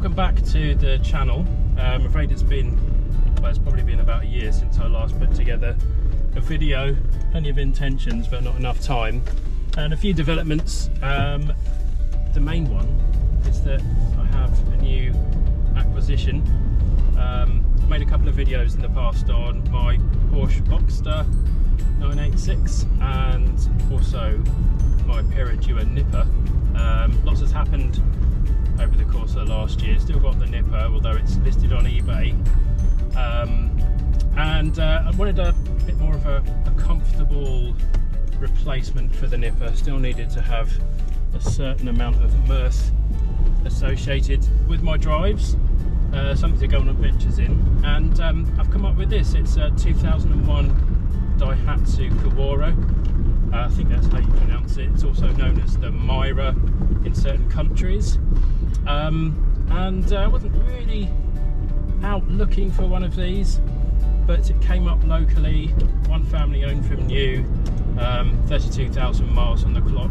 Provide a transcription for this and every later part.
welcome back to the channel. I'm afraid it's probably been about a year since I last put together a video. Plenty of intentions, but not enough time. And a few developments. The main one is that I have a new acquisition. Made a couple of videos in the past on my Porsche Boxster 986 and also my Perodua Nippa. Lots has happened over the course of the last year. Still got the Nippa, although it's listed on eBay. I wanted a bit more of a comfortable replacement for the Nippa. Still needed to have a certain amount of mirth associated with my drives, something to go on adventures in, and I've come up with this. It's a 2001 Daihatsu Cuore. I think that's how you pronounce it. It's also known as the Myra in certain countries. I wasn't really out looking for one of these, but it came up locally. One family owned from new, 32,000 miles on the clock,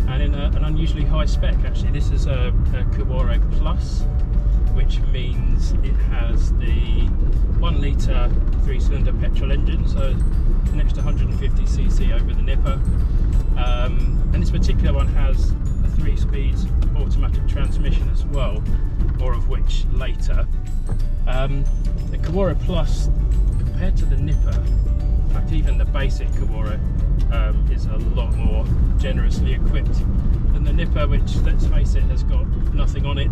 and in an unusually high spec. Actually, this is a Cuore Plus, which means it has the 1 litre 3-cylinder petrol engine, so an extra 150cc over the Nippa. And this particular one has a 3-speed automatic transmission as well, more of which later. The Cuore Plus, compared to the Nippa, in fact even the basic Cuore, is a lot more generously equipped than the Nippa, which, let's face it, has got nothing on it.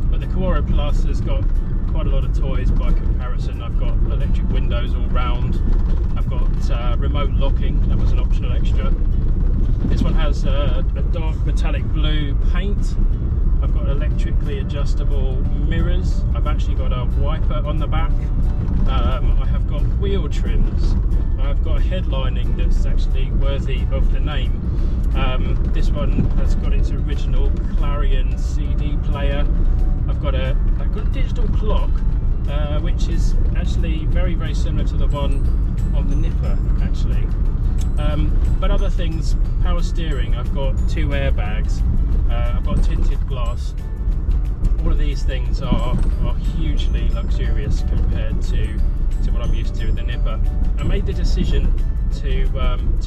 But the Cuore Plus has got quite a lot of toys by comparison. I've got electric windows all round. I've got remote locking, that was an optional extra. This one has a dark metallic blue paint. I've got electrically adjustable mirrors. I've actually got a wiper on the back. I have got wheel trims. I've got a headlining that's actually worthy of the name. This one has got its original Clarion CD player. I've got a digital clock, which is actually very, very similar to the one on the Nippa, actually. But other things, power steering. I've got 2 airbags. I've got tinted glass. All of these things are hugely luxurious compared to what I'm used to with the Nippa. I made the decision to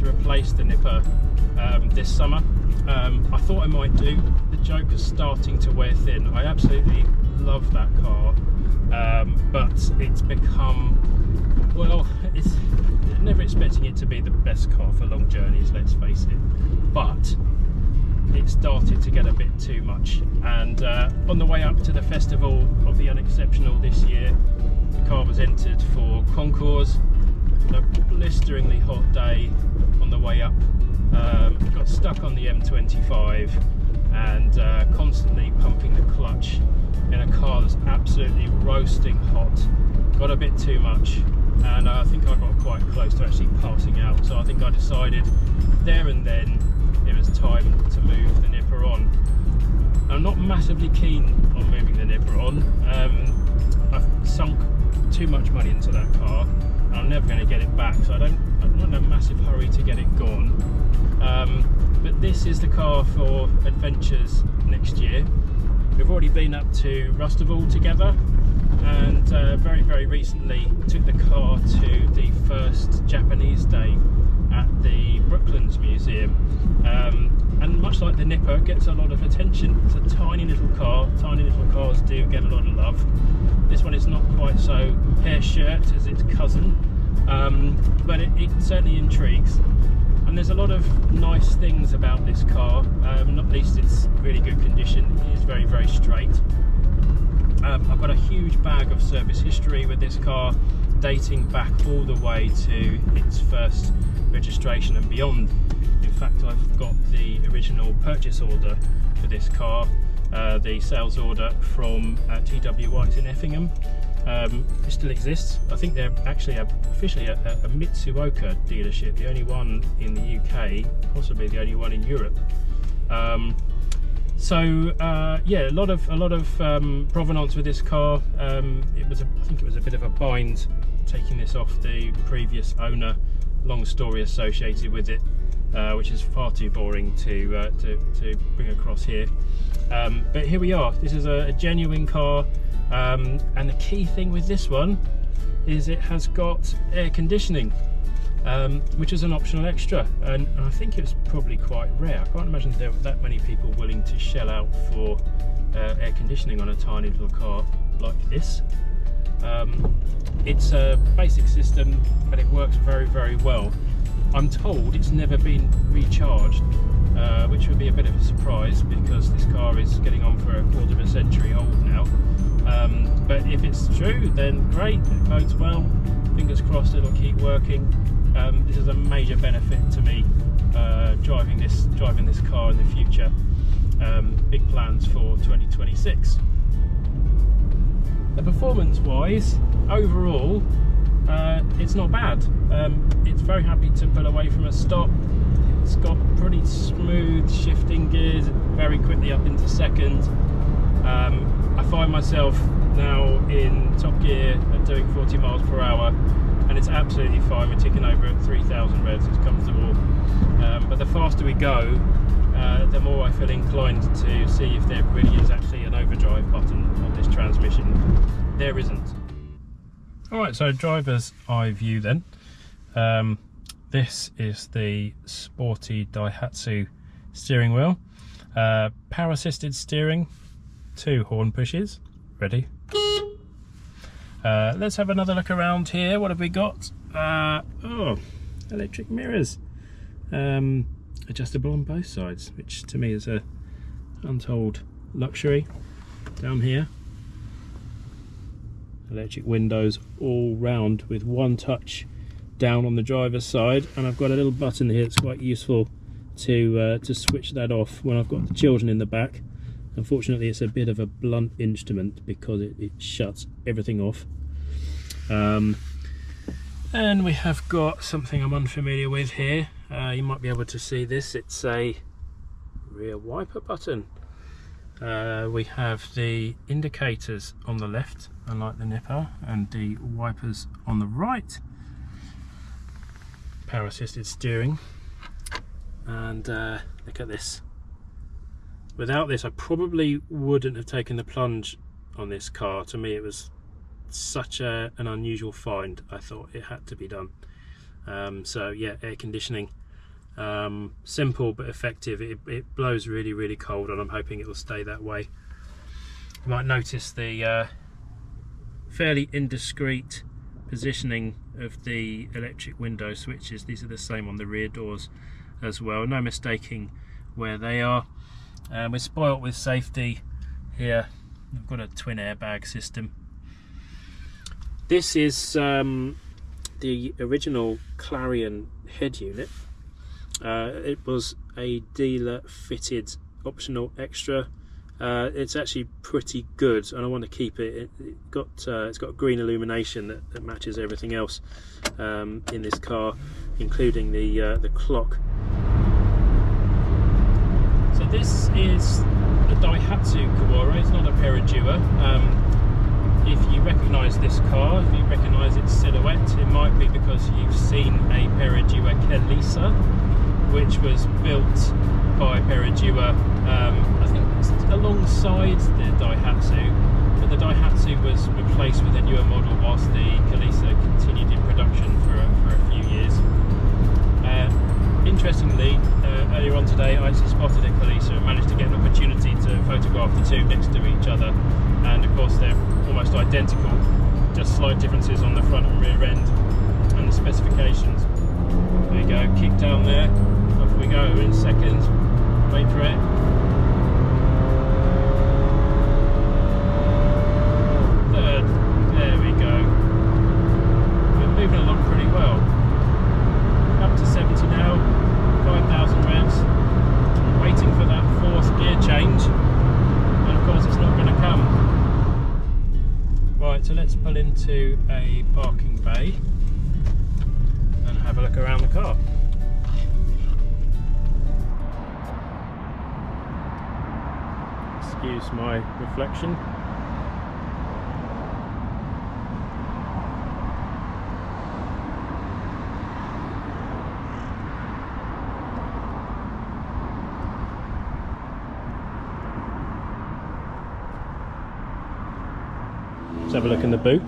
replace the Nippa this summer. I thought I might do. The joke is starting to wear thin. I absolutely love that car, but it's become, well, it's never expecting it to be the best car for long journeys, let's face it, but it started to get a bit too much. And on the way up to the Festival of the Unexceptional this year, the car was entered for concours. A blisteringly hot day on the way up. Got stuck on the M25 and constantly pumping the clutch in a car that's absolutely roasting hot. Got a bit too much, and I think I got quite close to actually passing out. So I think I decided there and then it was time to move the Nippa on. I'm not massively keen on moving the Nippa on. I've sunk too much money into that car. I'm never going to get it back, so I'm not in a massive hurry to get it gone. But this is the car for adventures next year. We've already been up to Rustival together, and very, very recently took the car to the first Japanese day at the Brooklands Museum. And much like the Nippa, gets a lot of attention. It's a tiny little car. Tiny little cars do get a lot of love. This one is not quite so hair-shirt as its cousin, but it certainly intrigues. And there's a lot of nice things about this car, not least its really good condition. It is very, very straight. I've got a huge bag of service history with this car, dating back all the way to its first registration and beyond. In fact, I've got the original purchase order for this car, the sales order from TW White's in Effingham. It still exists. I think they're actually officially a Mitsuoka dealership, the only one in the UK, possibly the only one in Europe. Yeah, a lot of provenance with this car. I think it was a bit of a bind taking this off the previous owner. Long story associated with it. which is far too boring to bring across here. But here we are. This is a genuine car, and the key thing with this one is it has got air conditioning, which is an optional extra, and I think it's probably quite rare. I can't imagine there were that many people willing to shell out for air conditioning on a tiny little car like this. It's a basic system, but it works very, very well. I'm told it's never been recharged, which would be a bit of a surprise because this car is getting on for a quarter of a century old now. But if it's true, then great, it bodes well. Fingers crossed it'll keep working. This is a major benefit to me driving this car in the future. Big plans for 2026. The performance-wise, overall, it's not bad. It's very happy to pull away from a stop. It's got pretty smooth shifting gears, very quickly up into second. I find myself now in top gear at doing 40 miles per hour, and it's absolutely fine. We're ticking over at 3,000 revs, it's comfortable. But the faster we go, the more I feel inclined to see if there really is actually an overdrive button on this transmission. There isn't. Alright, so driver's eye view then. This is the sporty Daihatsu steering wheel. Power assisted steering, 2 horn pushes, ready. Let's have another look around here. What have we got? Oh, electric mirrors. Adjustable on both sides, which to me is a untold luxury. Down here, electric windows all round with one touch down on the driver's side, and I've got a little button here that's quite useful to switch that off when I've got the children in the back. Unfortunately, it's a bit of a blunt instrument because it shuts everything off. And we have got something I'm unfamiliar with here. You might be able to see this. It's a rear wiper button. We have the indicators on the left, unlike the Nippa, and the wipers on the right. Power assisted steering. And look at this. Without this, I probably wouldn't have taken the plunge on this car. To me, it was such an unusual find. I thought it had to be done. So yeah, air conditioning, simple but effective. It blows really, really cold, and I'm hoping it will stay that way. You might notice the fairly indiscreet positioning of the electric window switches. These are the same on the rear doors as well. No mistaking where they are. We're spoilt with safety here. We've got a twin airbag system. This is the original Clarion head unit. It was a dealer fitted optional extra. It's actually pretty good, and I want to keep it. It's got green illumination that matches everything else in this car, including the clock. So this is the Daihatsu Cuore. It's not a Perodua. If you recognise this car, if you recognise its silhouette, it might be because you've seen a Perodua Kelisa, which was built by Perodua, I think it's alongside the Daihatsu, but the Daihatsu was replaced with a newer model whilst the Kelisa continued in production for a few years. Interestingly, earlier on today I actually spotted a Kelisa and managed to get an opportunity to photograph the two next to each other, and of course they're almost identical, just slight differences on the front and rear end and the specifications. There you go, kick down there, off we go in seconds, wait for it. Third, there we go. We're moving along pretty well. Up to 70 now, 5,000 revs. I'm waiting for that fourth gear change, and of course it's not going to come. Right, so let's pull into a parking bay and have a look around the car. Excuse my reflection. Let's have a look in the boot.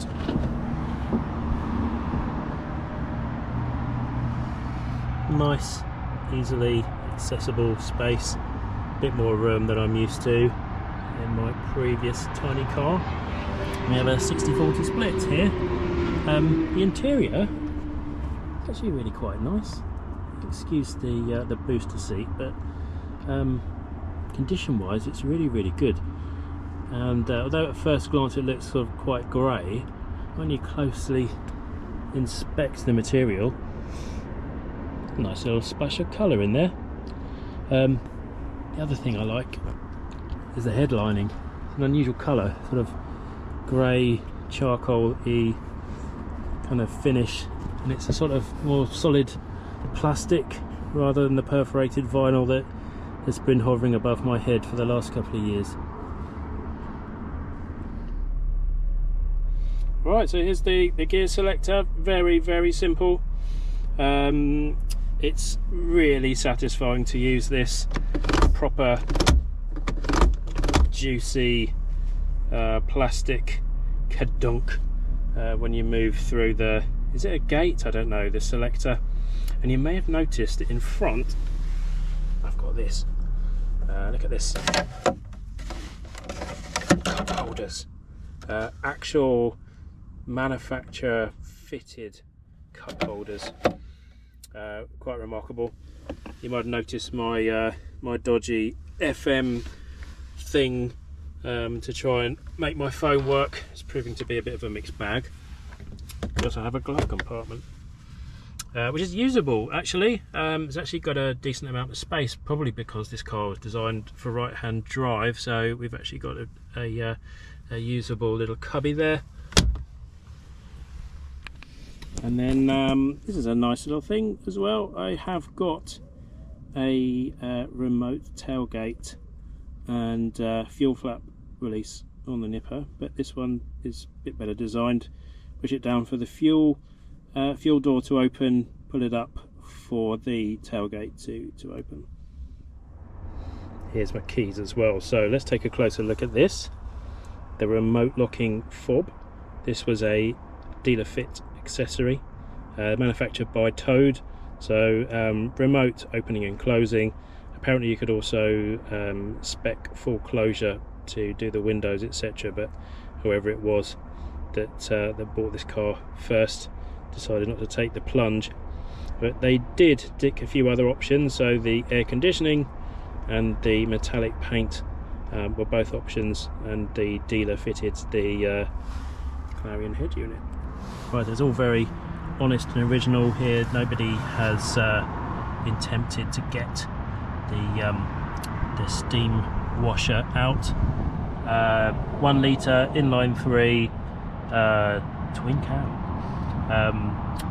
Nice, easily accessible space. A bit more room than I'm used to in my previous tiny car. We have a 60-40 split here. The interior is actually really quite nice. Excuse the booster seat, but condition-wise, it's really good. And although at first glance it looks sort of quite grey, when you closely inspect the material, nice little splash of colour in there. The other thing I like is the headlining. It's an unusual colour, sort of grey, charcoal-y kind of finish, and it's a sort of more solid plastic rather than the perforated vinyl that has been hovering above my head for the last couple of years. Right, so here's the gear selector. Very simple. It's really satisfying to use this proper juicy plastic kadunk when you move through the, is it a gate? I don't know, the selector. And you may have noticed that in front I've got this, look at this, cup holders, actual manufacturer fitted cup holders. Quite remarkable. You might have noticed my my dodgy FM thing to try and make my phone work. It's proving to be a bit of a mixed bag. We also have a glove compartment, which is usable actually. It's actually got a decent amount of space, probably because this car was designed for right-hand drive, so we've actually got a usable little cubby there. And then this is a nice little thing as well. I have got a remote tailgate and fuel flap release on the Nippa, but this one is a bit better designed. Push it down for the fuel door to open, pull it up for the tailgate to open. Here's my keys as well. So let's take a closer look at this. The remote locking fob. This was a dealer fit accessory, manufactured by Toad. So remote opening and closing. Apparently you could also spec full closure to do the windows, etc. But whoever it was that bought this car first decided not to take the plunge. But they did dick a few other options. So the air conditioning and the metallic paint were both options, and the dealer fitted the Clarion head unit. Right, it's all very honest and original here. Nobody has been tempted to get the steam washer out. 1 litre inline 3 twin cam.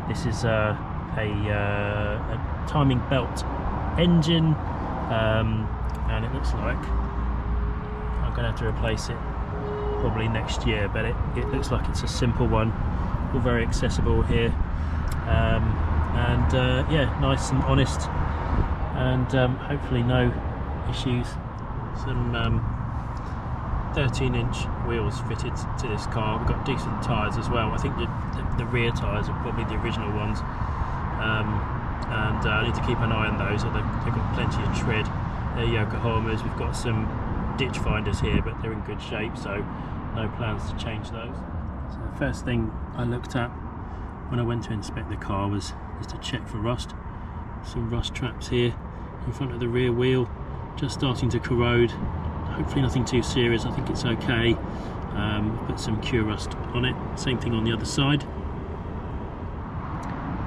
This is a timing belt engine, and it looks like I'm going to have to replace it probably next year, but it looks like it's a simple one. All very accessible here, and yeah, nice and honest, and hopefully no issues. Some 13-inch wheels fitted to this car. We've got decent tyres as well. I think the rear tyres are probably the original ones, and I need to keep an eye on those. They've got plenty of tread. They're Yokohamas. We've got some ditch finders here, but they're in good shape, so no plans to change those. So the first thing I looked at when I went to inspect the car was just to check for rust. Some rust traps here in front of the rear wheel, just starting to corrode. Hopefully nothing too serious. I think it's okay. Put some cure rust on it. Same thing on the other side.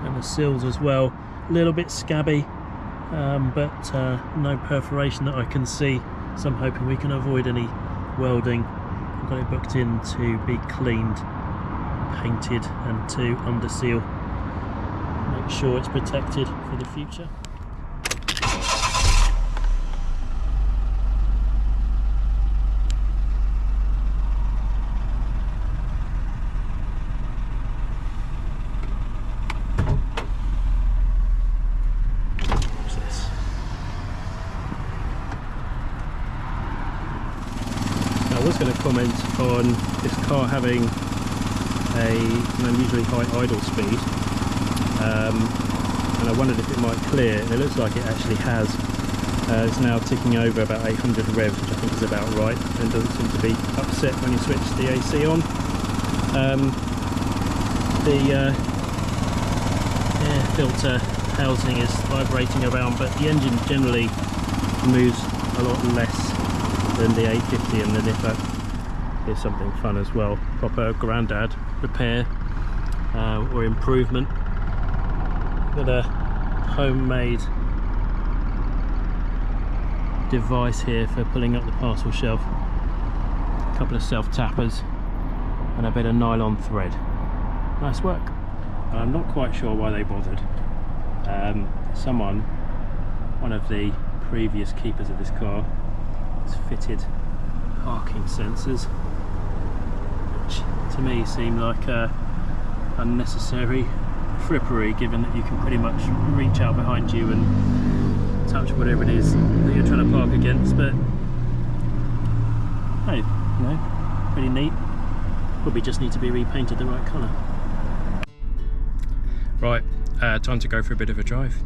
And the sills as well, a little bit scabby, but no perforation that I can see. So I'm hoping we can avoid any welding. I've got it booked in to be cleaned, painted, and to under seal. Make sure it's protected for the future. I was going to comment on this car having an unusually high idle speed, and I wondered if it might clear. It looks like it actually has. It's now ticking over about 800 revs, which I think is about right, and doesn't seem to be upset when you switch the AC on. The air filter housing is vibrating around, but the engine generally moves a lot less than the 850, and the Nippa is something fun as well. Proper grandad repair or improvement. Got a homemade device here for pulling up the parcel shelf, a couple of self tappers and a bit of nylon thread. Nice work. And I'm not quite sure why they bothered. One of the previous keepers of this car has fitted parking sensors, which to me seem like unnecessary frippery, given that you can pretty much reach out behind you and touch whatever it is that you're trying to park against. But hey, you know, pretty neat. Probably just need to be repainted the right colour. Right, time to go for a bit of a drive.